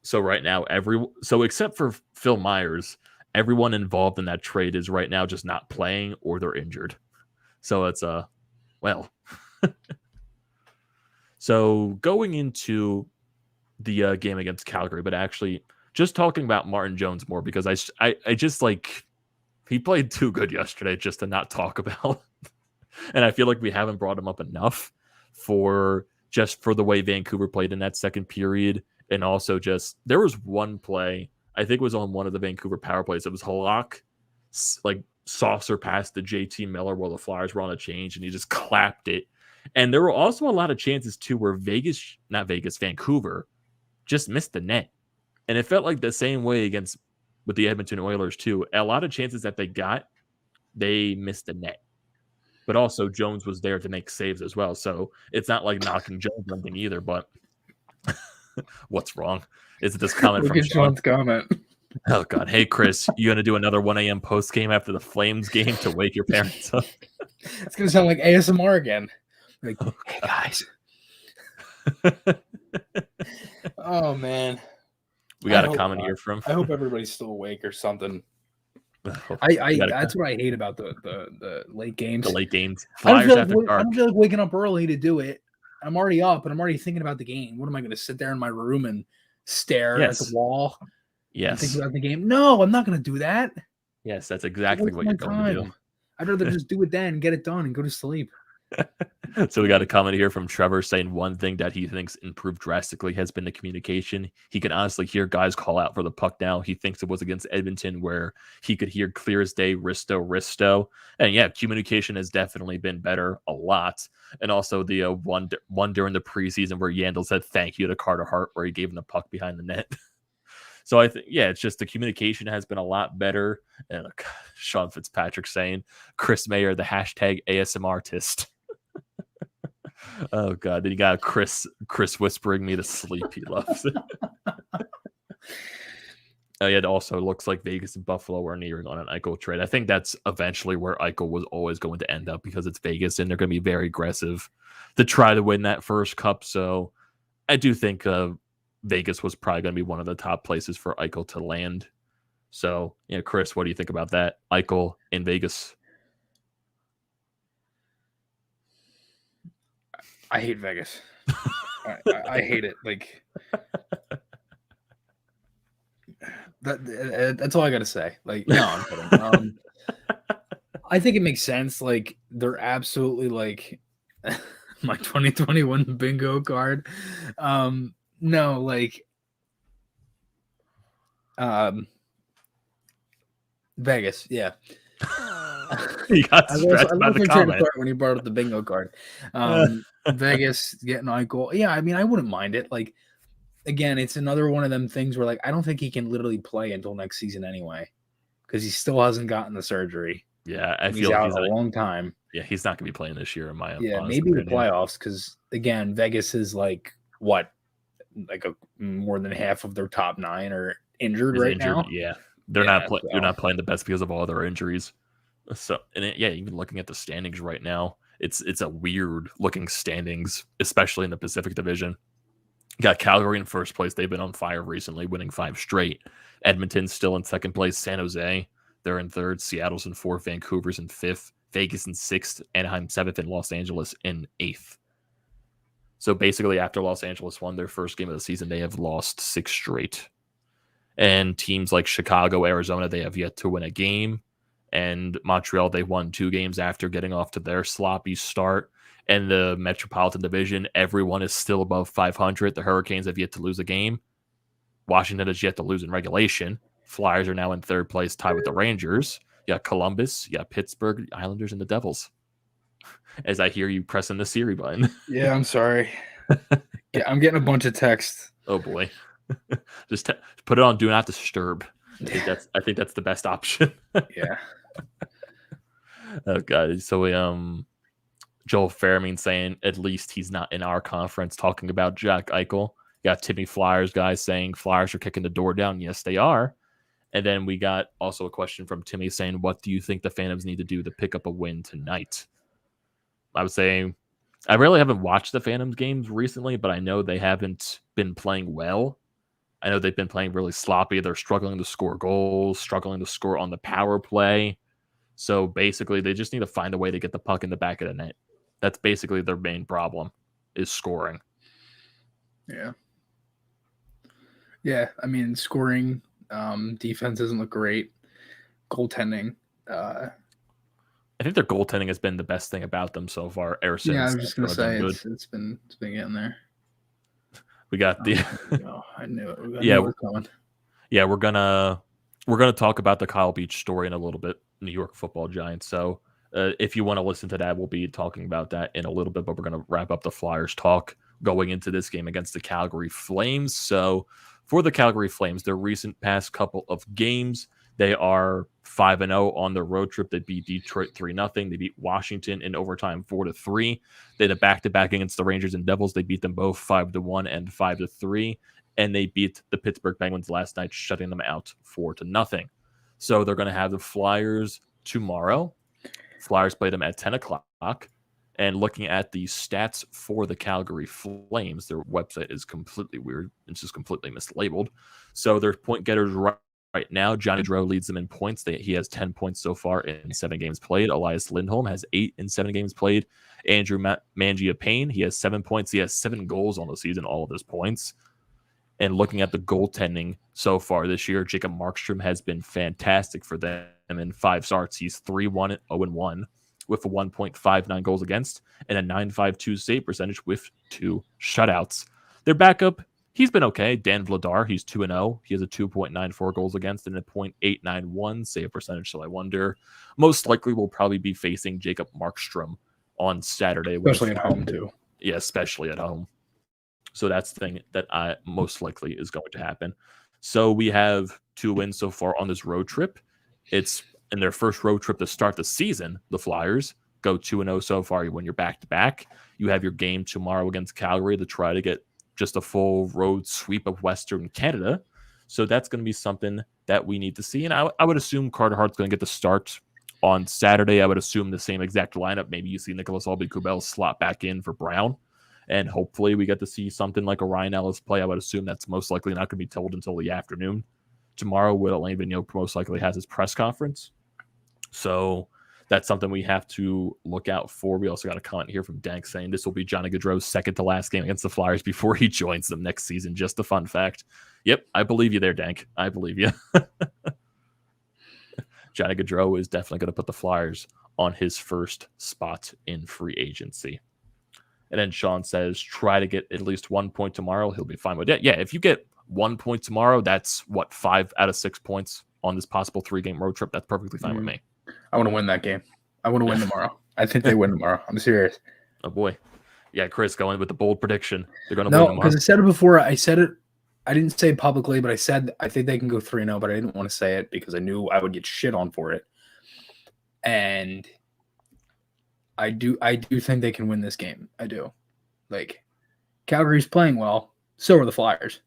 So right now, except for Phil Myers, everyone involved in that trade is right now just not playing or they're injured. So it's well. So going into the game against Calgary, but actually just talking about Martin Jones more because I just like he played too good yesterday just to not talk about. And I feel like we haven't brought him up enough for the way Vancouver played in that second period. And also just there was one play, I think it was on one of the Vancouver power plays. It was Halak like saucer past the JT Miller while the Flyers were on a change and he just clapped it. And there were also a lot of chances too where Vancouver just missed the net. And it felt like the same way with the Edmonton Oilers too. A lot of chances that they missed the net. But also Jones was there to make saves as well. So it's not like knocking Jones or anything either, but what's wrong? Is it this comment from Sean? Comment. Oh God. Hey Chris, you gonna do another 1 a.m. post game after the Flames game to wake your parents up? It's gonna sound like ASMR again. Like, hey guys. Oh man. We got a comment here from. I hope everybody's still awake or something. That's what I hate about the late games. The late games. I don't feel like waking up early to do it. I'm already up and I'm already thinking about the game. What am I going to sit there in my room and stare at the wall? Yes. And think about the game? No, I'm not going to do that. Yes, that's exactly what you're going to do. I'd rather just do it then, get it done, and go to sleep. So we got a comment here from Trevor saying one thing that he thinks improved drastically has been the communication. He can honestly hear guys call out for the puck now. He thinks it was against Edmonton where he could hear clear as day, Risto. And yeah, communication has definitely been better a lot. And also the one during the preseason where Yandel said thank you to Carter Hart where he gave him the puck behind the net. So I think, yeah, it's just the communication has been a lot better. And Sean Fitzpatrick saying Chris Maher, the hashtag ASM artist. Oh God! Then you got Chris whispering me to sleep. He loves it. It also looks like Vegas and Buffalo are nearing on an Eichel trade. I think that's eventually where Eichel was always going to end up because it's Vegas and they're going to be very aggressive to try to win that first cup. So I do think Vegas was probably going to be one of the top places for Eichel to land. So yeah, Chris, what do you think about that? Eichel in Vegas. I hate Vegas. I hate it. Like that's all I gotta say. Like, no, I'm kidding. I think it makes sense. Like, they're absolutely like my 2021 bingo card. No, like Vegas, yeah. You got stressed by the comment when he brought up the bingo card. Vegas getting Eichel. Yeah, I mean, I wouldn't mind it. Like, again, it's another one of them things where, like, I don't think he can literally play until next season anyway, because he still hasn't gotten the surgery. Yeah, I feel like he's out a long time. Yeah, he's not going to be playing this year in my Yeah, maybe opinion. The playoffs, because again, Vegas is like what, like more than half of their top 9 are injured now. Yeah, they're not playing the best because of all their injuries. So, and even looking at the standings right now, it's a weird looking standings, especially in the Pacific Division. Got Calgary in first place. They've been on fire recently, winning 5 straight. Edmonton's still in second place. San Jose, they're in third. Seattle's in fourth. Vancouver's in fifth. Vegas in sixth. Anaheim seventh. And Los Angeles in eighth. So basically, after Los Angeles won their first game of the season, they have lost 6 straight. And teams like Chicago, Arizona, they have yet to win a game. And Montreal, they won 2 games after getting off to their sloppy start. And the Metropolitan Division, everyone is still above 500. The Hurricanes have yet to lose a game. Washington has yet to lose in regulation. Flyers are now in third place, tied with the Rangers. You got Columbus, you got Pittsburgh, Islanders, and the Devils. As I hear you pressing the Siri button. Yeah, I'm sorry. Yeah, I'm getting a bunch of texts. Oh boy. Just put it on Do Not Disturb. I think that's the best option. Yeah. Oh god. So Joel Fairman saying at least he's not in our conference talking about Jack Eichel. You got Timmy Flyers guys saying Flyers are kicking the door down. Yes, they are. And then we got also a question from Timmy saying, what do you think the Phantoms need to do to pick up a win tonight? I would say I really haven't watched the Phantoms games recently, but I know they haven't been playing well. I know they've been playing really sloppy. They're struggling to score goals, struggling to score on the power play. So basically, they just need to find a way to get the puck in the back of the net. That's basically their main problem, is scoring. Yeah. Yeah, I mean, scoring, defense doesn't look great. Goaltending. I think their goaltending has been the best thing about them so far. Ever since I was just gonna say it's been getting there. We got the. I knew it. We're gonna talk about the Kyle Beach story in a little bit. New York Football Giants. So if you want to listen to that, we'll be talking about that in a little bit. But we're gonna wrap up the Flyers talk going into this game against the Calgary Flames. So for the Calgary Flames, their recent past couple of games, they are 5-0 on their road trip. They beat Detroit 3-0. They beat Washington in overtime 4-3. They had a back-to-back against the Rangers and Devils. They beat them both 5-1 and 5-3. And they beat the Pittsburgh Penguins last night, shutting them out 4-0. So they're going to have the Flyers tomorrow. Flyers play them at 10 o'clock. And looking at the stats for the Calgary Flames, their website is completely weird. It's just completely mislabeled. So their point getters right now, Johnny Gaudreau leads them in points. He has 10 points so far in 7 games played. Elias Lindholm has 8 in 7 games played. Andrew Mangiapane, he has 7 points. He has 7 goals on the season, all of his points. And looking at the goaltending so far this year, Jacob Markstrom has been fantastic for them in 5 starts. He's 3-1-0-1 with a 1.59 goals against and a 9.52 save percentage with 2 shutouts. Their backup, he's been okay. Dan Vladar, he's 2-0. He has a 2.94 goals against and a 0.891 save percentage. So I wonder, most likely we'll probably be facing Jacob Markstrom on Saturday. Especially at home, too. Yeah, especially at home. So that's the thing that most likely is going to happen. So we have 2 wins so far on this road trip. It's in their first road trip to start the season. The Flyers go 2-0 so far. You win your back-to-back. You have your game tomorrow against Calgary to try to get just a full road sweep of Western Canada. So that's going to be something that we need to see. And I would assume Carter Hart's going to get the start on Saturday. I would assume the same exact lineup. Maybe you see Nicholas Aube-Kubel slot back in for Braun. And hopefully we get to see something like a Ryan Ellis play. I would assume that's most likely not going to be told until the afternoon. Tomorrow, when Alain Vigneault most likely has his press conference. So that's something we have to look out for. We also got a comment here from Dank saying this will be Johnny Gaudreau's second to last game against the Flyers before he joins them next season. Just a fun fact. Yep, I believe you there, Dank. I believe you. Johnny Gaudreau is definitely going to put the Flyers on his first spot in free agency. And then Sean says, try to get at least 1 point tomorrow. He'll be fine with it. Yeah, if you get 1 point tomorrow, that's 5 out of 6 points on this possible 3-game road trip. That's perfectly fine with me. I want to win that game. I want to win tomorrow. I think they win tomorrow. I'm serious. Oh, boy. Yeah, Chris, going with the bold prediction. They're going to win tomorrow. No, because I said it before. I said it. I didn't say it publicly, but I said I think they can go 3-0, but I didn't want to say it because I knew I would get shit on for it. And I do think they can win this game. I do. Like, Calgary's playing well. So are the Flyers.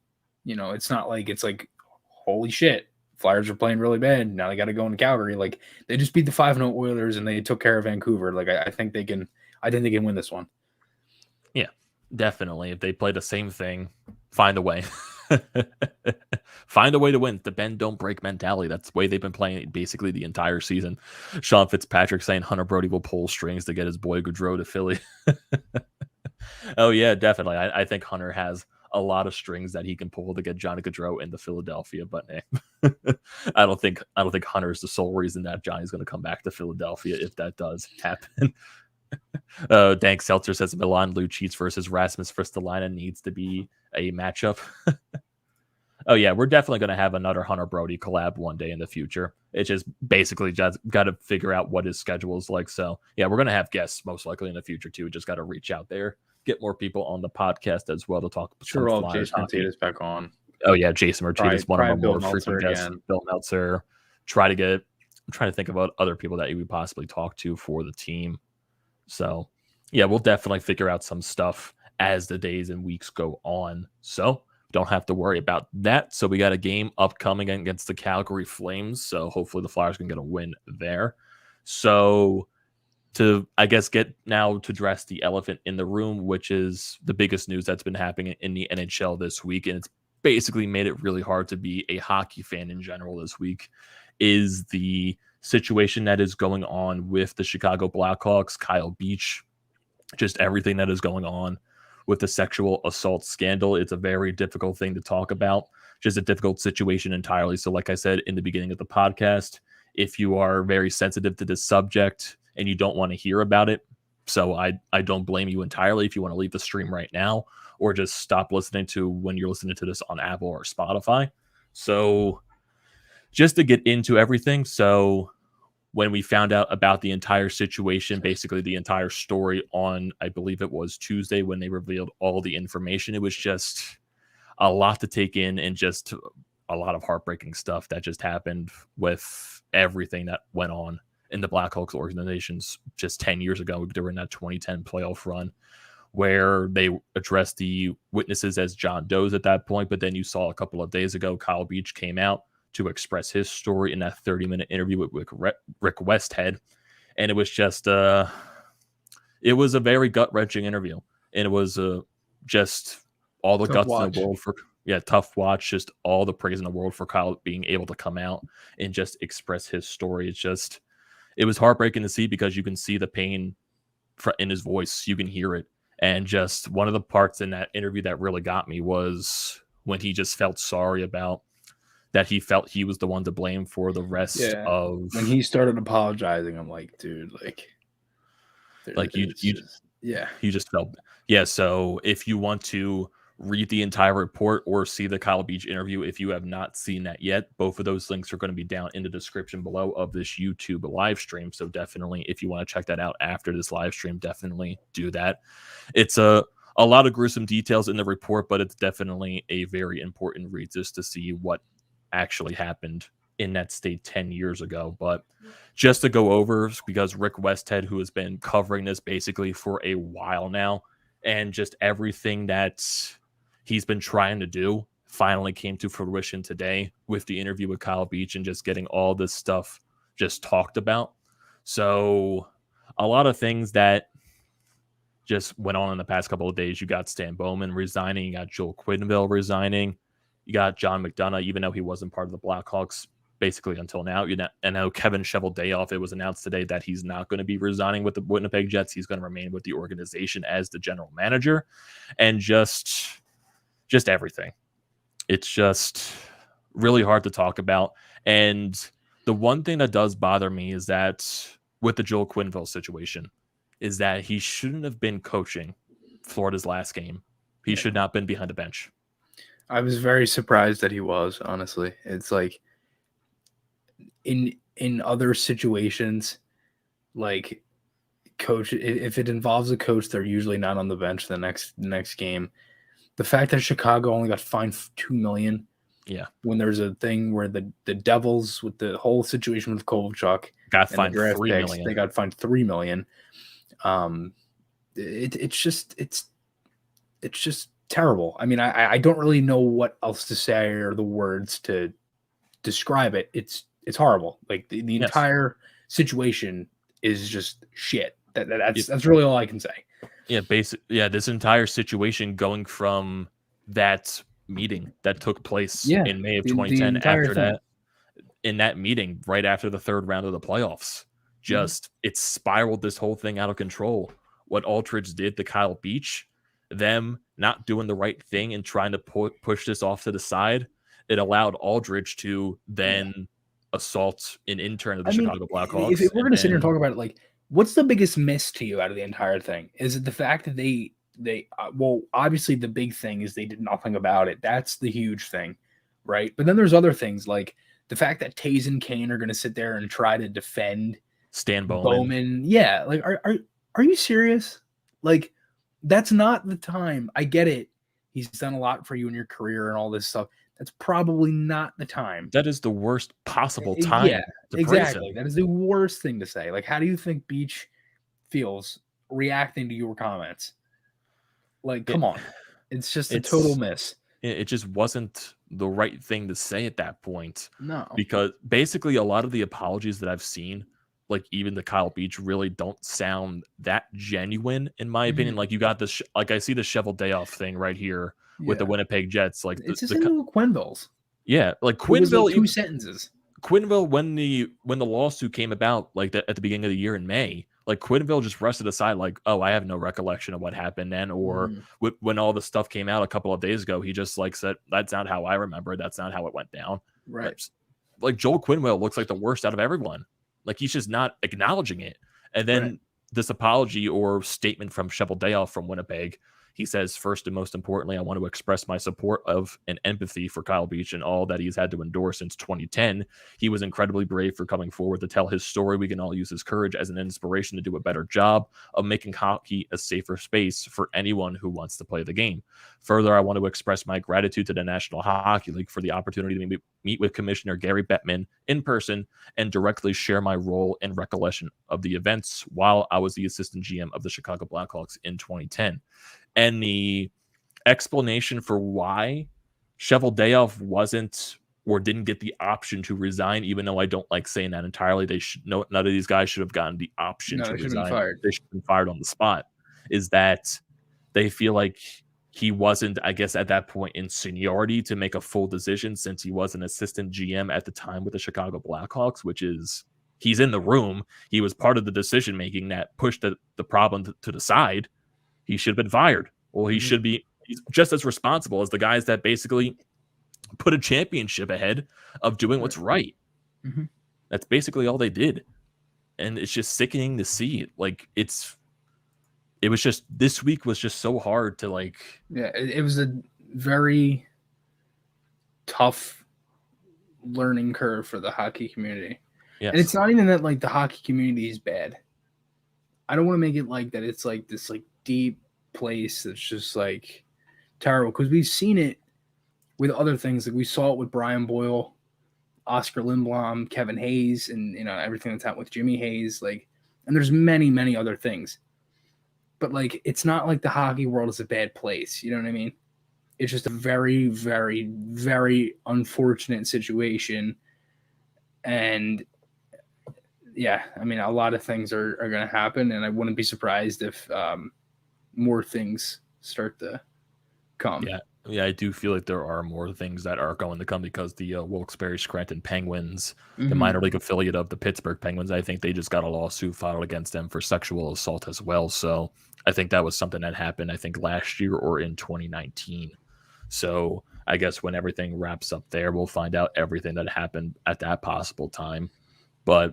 You know, it's not like it's like, holy shit, Flyers are playing really bad. Now they got to go into Calgary. Like, they just beat the 5-0 Oilers and they took care of Vancouver. Like, I think they can I think they can win this one. Yeah, definitely. If they play the same thing, find a way. Find a way to win. The bend don't break mentality. That's the way they've been playing basically the entire season. Sean Fitzpatrick saying Hunter Brody will pull strings to get his boy Gadro to Philly. Oh yeah, definitely. I think Hunter has a lot of strings that he can pull to get Johnny Gadro into Philadelphia, but I don't think Hunter is the sole reason that Johnny's going to come back to Philadelphia if that does happen. Dank Seltzer says Milan Lucic versus Rasmus Ristolainen needs to be a matchup. Oh yeah, we're definitely going to have another Hunter Brody collab one day in the future. It's just basically just got to figure out what his schedule is like. So yeah, we're going to have guests most likely in the future too. Just got to reach out there, get more people on the podcast as well to talk. Sure, I'll Jason Martinez back on. Oh yeah, Jason Martinez, one of our more frequent guests. Again. Bill Meltzer. I'm trying to think about other people that you would possibly talk to for the team. So yeah, we'll definitely figure out some stuff as the days and weeks go on. So don't have to worry about that. So we got a game upcoming against the Calgary Flames. So hopefully the Flyers can get a win there. So to, I guess, get now to address the elephant in the room, which is the biggest news that's been happening in the NHL this week. And it's basically made it really hard to be a hockey fan in general this week, is the situation that is going on with the Chicago Blackhawks, Kyle Beach, just everything that is going on with the sexual assault scandal. It's a very difficult thing to talk about, just a difficult situation entirely. So like I said in the beginning of the podcast, if you are very sensitive to this subject and you don't want to hear about it, so I don't blame you entirely if you want to leave the stream right now or just stop listening to when you're listening to this on Apple or Spotify. So just to get into everything, so when we found out about the entire situation, basically the entire story on, I believe it was Tuesday when they revealed all the information, it was just a lot to take in and just a lot of heartbreaking stuff that just happened with everything that went on in the Blackhawks organizations just 10 years ago during that 2010 playoff run, where they addressed the witnesses as John Does at that point. But then you saw a couple of days ago, Kyle Beach came out to express his story in that 30-minute interview with Rick Westhead. And it was just, it was a very gut-wrenching interview. And it was just all the guts in the world for, tough watch, just all the praise in the world for Kyle being able to come out and just express his story. It's just, it was heartbreaking to see because you can see the pain in his voice. You can hear it. And just one of the parts in that interview that really got me was when he just felt sorry about that he felt he was the one to blame for the rest of... When he started apologizing, I'm like, dude, you just felt... Yeah, so if you want to read the entire report or see the Kyle Beach interview, if you have not seen that yet, both of those links are going to be down in the description below of this YouTube live stream. So definitely, if you want to check that out after this live stream, definitely do that. It's a lot of gruesome details in the report, but it's definitely a very important read just to see what actually happened in that state 10 years ago. But just to go over, because Rick Westhead, who has been covering this basically for a while now, and just everything that he's been trying to do finally came to fruition today with the interview with Kyle Beach and just getting all this stuff just talked about. So a lot of things that just went on in the past couple of days. You got Stan Bowman resigning, you got Joel Quenneville resigning, you got John McDonough, even though he wasn't part of the Blackhawks basically until now. And now Kevin Cheveldayoff, it was announced today that he's not going to be resigning with the Winnipeg Jets. He's going to remain with the organization as the general manager. And just everything. It's just really hard to talk about. And the one thing that does bother me is that with the Joel Quenneville situation is that he shouldn't have been coaching Florida's last game. He should not have been behind the bench. I was very surprised that he was, honestly. It's like in other situations, like coach, if it involves a coach, they're usually not on the bench the next game. The fact that Chicago only got fined $2 million, when there's a thing where the Devils with the whole situation with Kovalchuk got fined $3 million. They got fined $3 million. It's just terrible. I mean, I don't really know what else to say or the words to describe it. It's horrible. Like the entire situation is just shit. That's really all I can say. Yeah, this entire situation going from that meeting that took place in May of 2010 after that, in that meeting right after the third round of the playoffs, just it spiraled this whole thing out of control. What Aldridge did to Kyle Beach, them not doing the right thing and trying to push this off to the side, it allowed Aldridge to then assault an intern of the Chicago Blackhawks. If we're going to sit here and talk about it, like, what's the biggest miss to you out of the entire thing? Is it the fact that they well, obviously the big thing is they did nothing about it. That's the huge thing, right? But then there's other things like the fact that Taze and Kane are going to sit there and try to defend Stan Bowman. Yeah, like are you serious? Like, that's not the time. I get it. He's done a lot for you in your career and all this stuff. That's probably not the time. That is the worst possible time. Yeah, exactly. That is the worst thing to say. Like, how do you think Beach feels reacting to your comments? Like, come on. It's just a total miss. It just wasn't the right thing to say at that point. No. Because basically a lot of the apologies that I've seen, like even the Kyle Beach, really don't sound that genuine, in my opinion. Like, you got this, like I see the Shovel Day Off thing right here with the Winnipeg Jets. Like, it's just into Quenneville's. Yeah, like Quenneville. Like 2 sentences. Quenneville, when the lawsuit came about, like at the beginning of the year in May, like Quenneville just rested aside, like, oh, I have no recollection of what happened then, or when all the stuff came out a couple of days ago, he just like said, that's not how I remember it. That's not how it went down. Right. Like Joel Quenneville looks like the worst out of everyone. Like, he's just not acknowledging it. And then this apology or statement from Shovel Day Off from Winnipeg, he says, first and most importantly, I want to express my support of and empathy for Kyle Beach and all that he's had to endure since 2010. He was incredibly brave for coming forward to tell his story. We can all use his courage as an inspiration to do a better job of making hockey a safer space for anyone who wants to play the game. Further, I want to express my gratitude to the National Hockey League for the opportunity to meet with Commissioner Gary Bettman in person and directly share my role and recollection of the events while I was the assistant GM of the Chicago Blackhawks in 2010. And the explanation for why Shovel Day Off wasn't or didn't get the option to resign, even though I don't like saying that entirely, none of these guys should have gotten the option to resign. They should have been fired on the spot. Is that they feel like he wasn't, I guess, at that point in seniority to make a full decision, since he was an assistant GM at the time with the Chicago Blackhawks, which is, he's in the room. He was part of the decision making that pushed the problem to the side. He should have been fired. Well, he's just as responsible as the guys that basically put a championship ahead of doing what's right. That's basically all they did. And it's just sickening to see. Like, it was just, this week was just so hard to like. Yeah, it was a very tough learning curve for the hockey community. Yes. And it's not even that like the hockey community is bad. I don't want to make it like that. It's like this like deep place that's just like terrible, because we've seen it with other things. Like we saw it with Brian Boyle, Oscar Lindblom, Kevin Hayes, and everything that's happened with Jimmy Hayes. Like, and there's many other things. But like, it's not like the hockey world is a bad place. You know what I mean? It's just a very, very, very unfortunate situation. And yeah, I mean, a lot of things are going to happen, and I wouldn't be surprised if more things start to come. Yeah, I do feel like there are more things that are going to come, because the Wilkes-Barre Scranton Penguins, the minor league affiliate of the Pittsburgh Penguins, I think they just got a lawsuit filed against them for sexual assault as well. So I think that was something that happened, I think, last year or in 2019. So I guess when everything wraps up there, we'll find out everything that happened at that possible time. But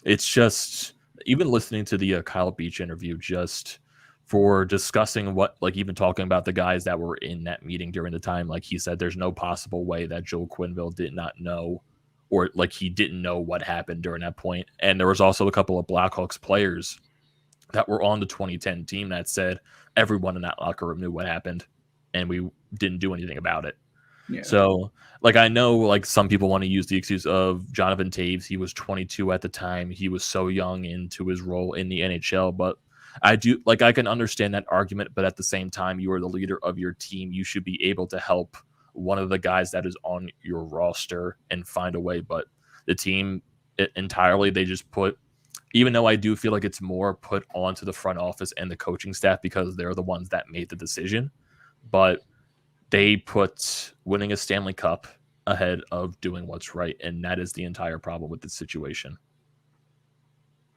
it's just, even listening to the Kyle Beach interview, just for discussing what, like, even talking about the guys that were in that meeting during the time, like he said, there's no possible way that Joel Quenneville did not know, or like he didn't know what happened during that point. And there was also a couple of Blackhawks players that were on the 2010 team that said everyone in that locker room knew what happened and we didn't do anything about it. Yeah. So, like, I know, like, some people want to use the excuse of Jonathan Toews. He was 22 at the time. He was so young into his role in the NHL, but I can understand that argument, but at the same time, you are the leader of your team. You should be able to help one of the guys that is on your roster and find a way. But the team entirely, they just put even though I do feel like it's more put onto the front office and the coaching staff because they're the ones that made the decision, but they put winning a Stanley Cup ahead of doing what's right, and that is the entire problem with this situation.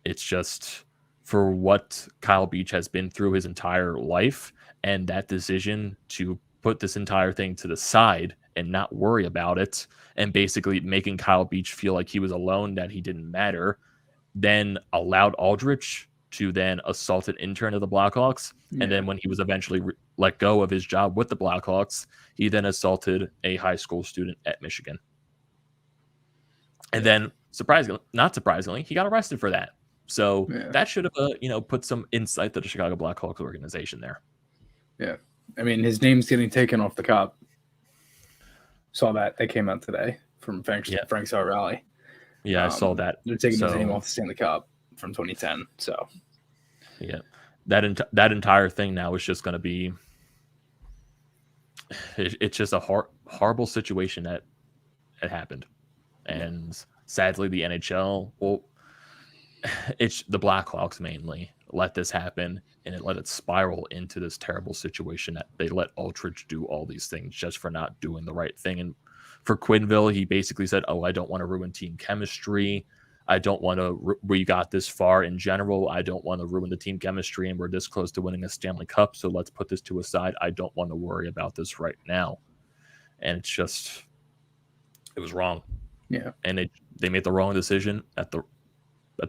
It's just for what Kyle Beach has been through his entire life, and that decision to put this entire thing to the side and not worry about it, and basically making Kyle Beach feel like he was alone, that he didn't matter, then allowed Aldrich to then assault an intern of the Blackhawks. Yeah. And then when he was eventually let go of his job with the Blackhawks, he then assaulted a high school student at Michigan. And then, not surprisingly, he got arrested for that. So that should have, put some insight to the Chicago Blackhawks organization there. Yeah. I mean, his name's getting taken off the cup. Saw that. They came out today from Frank Rally. Yeah, I saw that. They're taking his name off the Stanley Cup from 2010. So, yeah, that entire thing now is just going to be. It's just a horrible situation that happened, and sadly, the NHL, it's the Blackhawks mainly let this happen, and it let it spiral into this terrible situation that they let Aldrich do all these things just for not doing the right thing. And for Quenneville, he basically said, I don't want to ruin team chemistry. I don't want to, we got this far in general. I don't want to ruin the team chemistry, and we're this close to winning a Stanley Cup. So let's put this to a side. I don't want to worry about this right now. And it's just, it was wrong. Yeah. And they made the wrong decision at the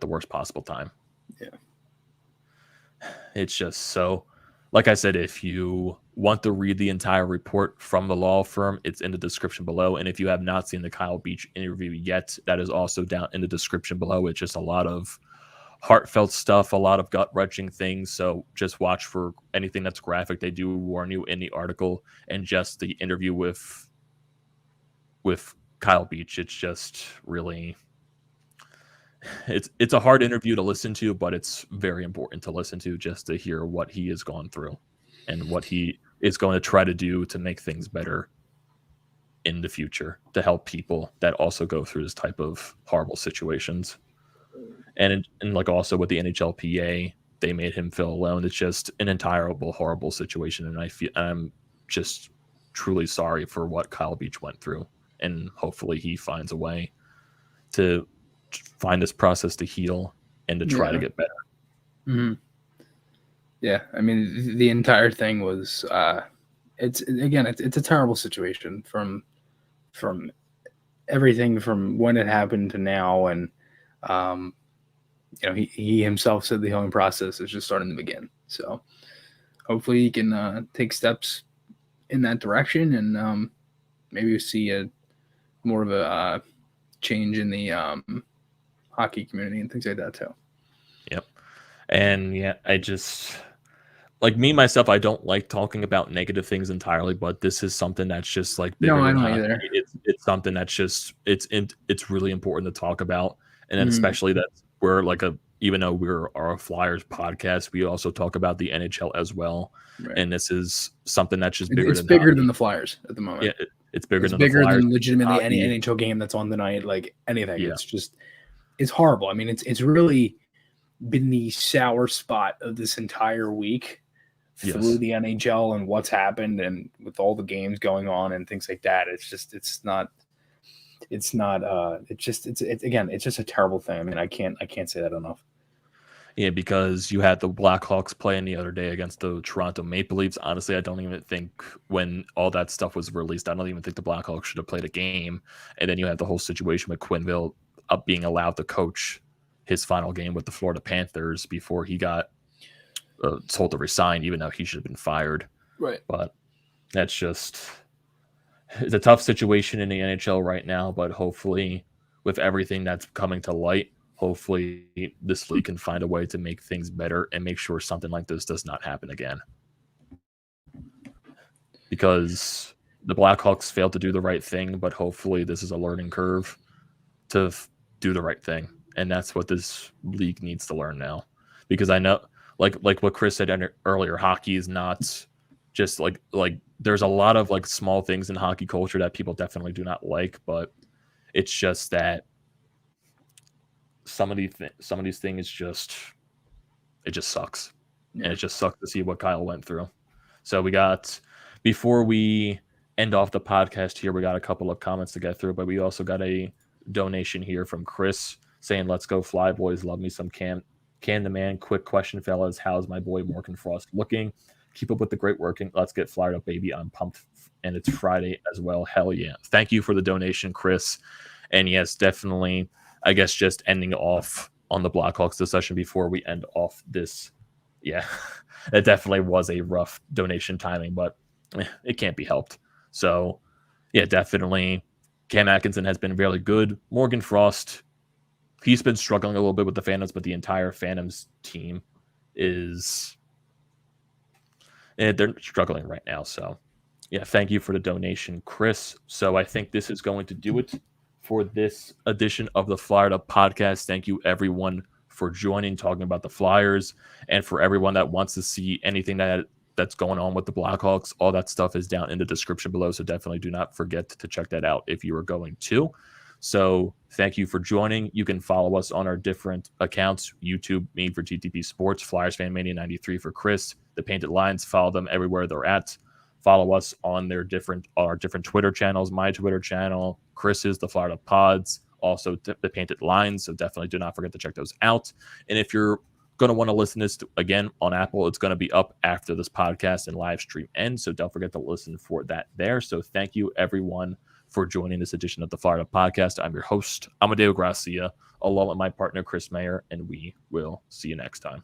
worst possible time. Yeah. It's just so, like I said, if you want to read the entire report from the law firm, it's in the description below. And if you have not seen the Kyle Beach interview yet, that is also down in the description below. It's just a lot of heartfelt stuff, a lot of gut-wrenching things. So just watch for anything that's graphic. They do warn you in the article, and just the interview with Kyle Beach. It's just really, it's a hard interview to listen to, but it's very important to listen to just to hear what he has gone through and what he is going to try to do to make things better in the future to help people that also go through this type of horrible situations. And like also with the NHLPA, they made him feel alone. It's just an entire horrible situation, and I'm just truly sorry for what Kyle Beach went through, and hopefully he finds a way to find this process to heal and to try to get better. Mm-hmm. Yeah, I mean, the entire thing was it's a terrible situation from everything from when it happened to now, and he himself said the healing process is just starting to begin. So hopefully he can take steps in that direction, and maybe we see more of a change in the hockey community and things like that too. Yep. And yeah, I just, like, me myself, I don't like talking about negative things entirely, but this is something that's just like bigger. No, I don't either. It's something that's just it's really important to talk about, and then especially that we're like even though we're our Flyers podcast, we also talk about the NHL as well. Right. And this is something that's just bigger. It's bigger than the Flyers at the moment. Yeah, it's bigger than the Flyers. Than legitimately any NHL game that's on tonight. Like anything, yeah. It's horrible. I mean, it's really been the sour spot of this entire week through the NHL and what's happened, and with all the games going on and things like that. It's just a terrible thing. I mean, I can't say that enough. Yeah, because you had the Blackhawks playing the other day against the Toronto Maple Leafs. Honestly, I don't even think when all that stuff was released, I don't even think the Blackhawks should have played a game. And then you had the whole situation with Quenneville being allowed to coach his final game with the Florida Panthers before he got told to resign, even though he should have been fired. Right. But that's just, it's a tough situation in the NHL right now, but hopefully with everything that's coming to light, hopefully this league can find a way to make things better and make sure something like this does not happen again. Because the Blackhawks failed to do the right thing, but hopefully this is a learning curve to do the right thing. And that's what this league needs to learn now. Because I know, like what Chris said earlier, hockey is not just like there's a lot of like small things in hockey culture that people definitely do not like, but it's just that some of these things just sucks. Yeah. And it just sucks to see what Kyle went through. So before we end off the podcast here, we got a couple of comments to get through, but we also got a donation here from Chris saying, "Let's go Fly Boys. Love me some Can the Man. Quick question, fellas. How's my boy Morgan Frost looking? Keep up with the great working. Let's get fired up, baby. I'm pumped, and it's Friday as well. Hell yeah." Thank you for the donation, Chris. And yes, definitely, I guess just ending off on the Blackhawks discussion before we end off this. Yeah, it definitely was a rough donation timing, but it can't be helped. So, yeah, definitely Cam Atkinson has been really good. Morgan Frost, he's been struggling a little bit with the Phantoms, but the entire Phantoms team they're struggling right now. So, yeah, thank you for the donation, Chris. So I think this is going to do it for this edition of the Flyered Up podcast. Thank you, everyone, for joining, talking about the Flyers, and for everyone that wants to see anything that's going on with the Blackhawks. All that stuff is down in the description below, so definitely do not forget to check that out if you are going to. So thank you for joining. You can follow us on our different accounts. YouTube, me for TTP Sports, Flyers Fan Mania 93 for Chris, the Painted Lines. Follow them everywhere they're at. Follow us on our different Twitter channels. My Twitter channel, Chris's, the Flyered Up Pods, also the Painted Lines. So definitely do not forget to check those out. And if you're going to want to listen to this again on Apple, it's going to be up after this podcast and live stream ends. So don't forget to listen for that there. So thank you, everyone, for joining this edition of the Flyered Up podcast. I'm your host, Amedeo Grassia, along with my partner, Chris Maher, and we will see you next time.